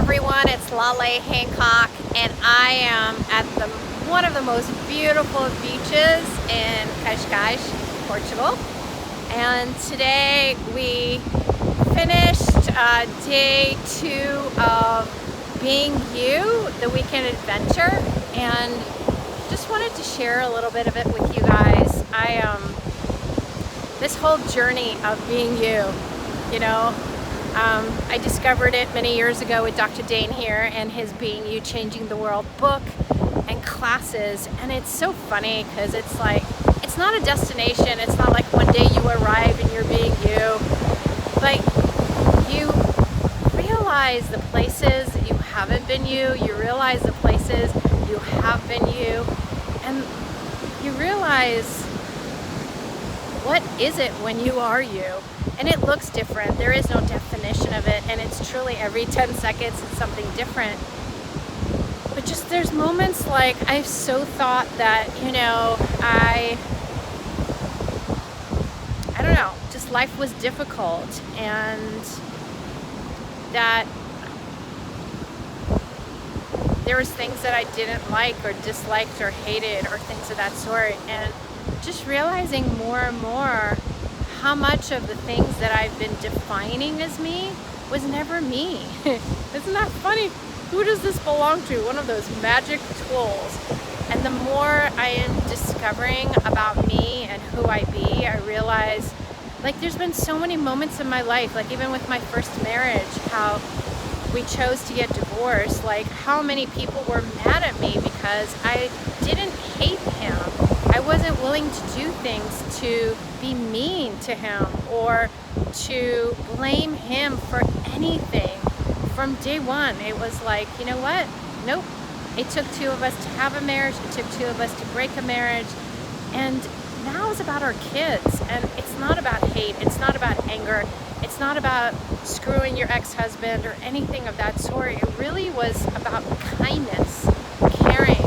everyone, it's Laleh Hancock, and I am at one of the most beautiful beaches in Cascais, Portugal. And today we finished day 2 of Being You, the weekend adventure, and just wanted to share a little bit of it with you guys. This whole journey of being you know, I discovered it many years ago with Dr. Dane here and his Being You, Changing the World book and classes. And it's so funny because it's like, it's not a destination. It's not like one day you arrive and you're being you. Like, you realize the places that you haven't been you. You realize the places you have been you. And you realize, what is it when you are you? And it looks different. There is no definition of it, and it's truly every 10 seconds it's something different. But just there's moments like I've so thought that, you know, I don't know, just life was difficult, and that there was things that I didn't like or disliked or hated or things of that sort, and just realizing more and more how much of the things that I've been defining as me was never me. Isn't that funny? Who does this belong to? One of those magic tools. And the more I am discovering about me and who I be, I realize, like, there's been so many moments in my life, like even with my first marriage, how we chose to get divorced, like how many people were mad at me because I didn't hate him. I wasn't willing to do things to be mean to him or to blame him for anything. From day one, it was like, you know what? Nope. It took 2 of us to have a marriage. It took 2 of us to break a marriage. And now it's about our kids. And it's not about hate. It's not about anger. It's not about screwing your ex-husband or anything of that sort. It really was about kindness, caring,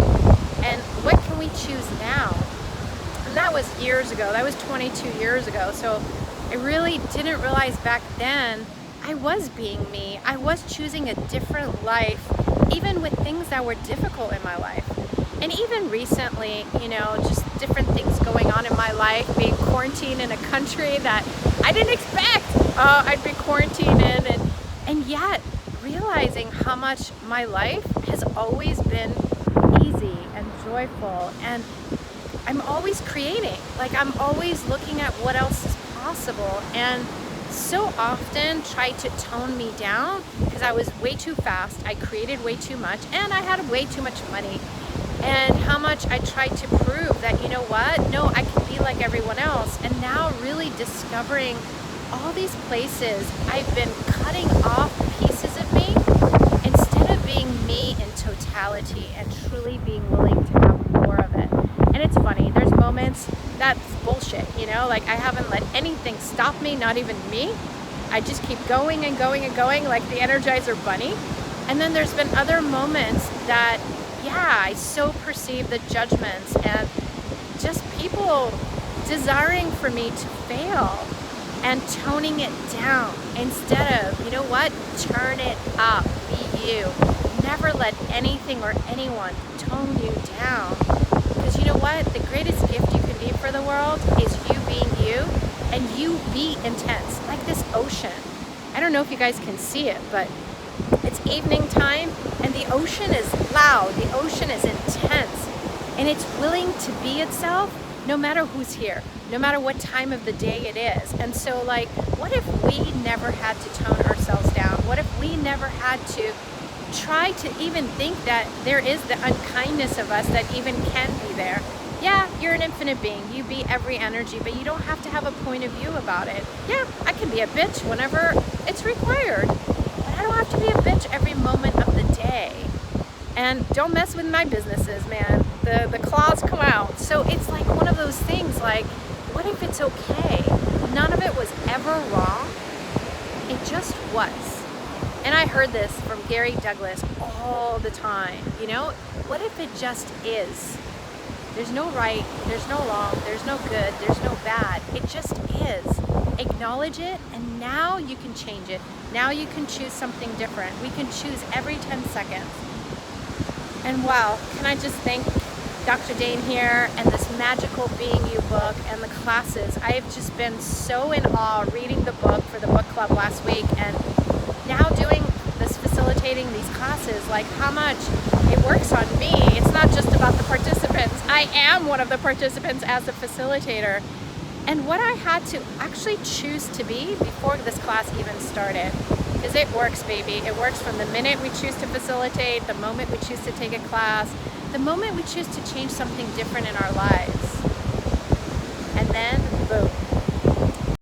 and what can we choose now? And that was years ago. That was 22 years ago. So I really didn't realize back then I was being me. I was choosing a different life, even with things that were difficult in my life. And even recently, you know, just different things going on in my life, being quarantined in a country that I didn't expect I'd be quarantined in, and yet realizing how much my life has always been easy and joyful, and I'm always creating. Like, I'm always looking at what else is possible, and so often tried to tone me down because I was way too fast, I created way too much, and I had way too much money. And how much I tried to prove that, you know what, no, I can be like everyone else. And now really discovering all these places I've been cutting off pieces of me instead of being me in totality and truly being willing to have more of it. And it's funny, there's moments that's bullshit, you know, like I haven't let anything stop me, not even me. I just keep going and going and going like the Energizer Bunny. And then there's been other moments that, yeah, I so perceive the judgments and just people desiring for me to fail and toning it down instead of, you know what, turn it up, be you. Never let anything or anyone tone you down. Because you know what, the greatest gift you can be for the world is you being you, and you be intense, like this ocean. I don't know if you guys can see it, but it's evening time and the ocean is loud, the ocean is intense, and it's willing to be itself no matter who's here, no matter what time of the day it is. And so, like, what if we never had to tone ourselves down? What if we never had to try to even think that there is the unkindness of us that even can be there? Yeah, you're an infinite being. You be every energy, but you don't have to have a point of view about it. Yeah, I can be a bitch whenever it's required, but I don't have to be a bitch every moment of the day. And don't mess with my businesses, man. The claws come out. So it's like one of those things, like, what if it's okay? None of it was ever wrong. It just was. And I heard this from Gary Douglas all the time, you know? What if it just is? There's no right, there's no wrong, there's no good, there's no bad. It just is. Acknowledge it and now you can change it. Now you can choose something different. We can choose every 10 seconds. And wow, can I just thank Dr. Dane here and this magical Being You book and the classes. I've just been so in awe reading the book for the book club last week, and now doing this, facilitating these classes, like how much it works on me. It's not just about the participants. I am one of the participants as a facilitator. And what I had to actually choose to be before this class even started. Because it works, baby. It works from the minute we choose to facilitate, the moment we choose to take a class, the moment we choose to change something different in our lives.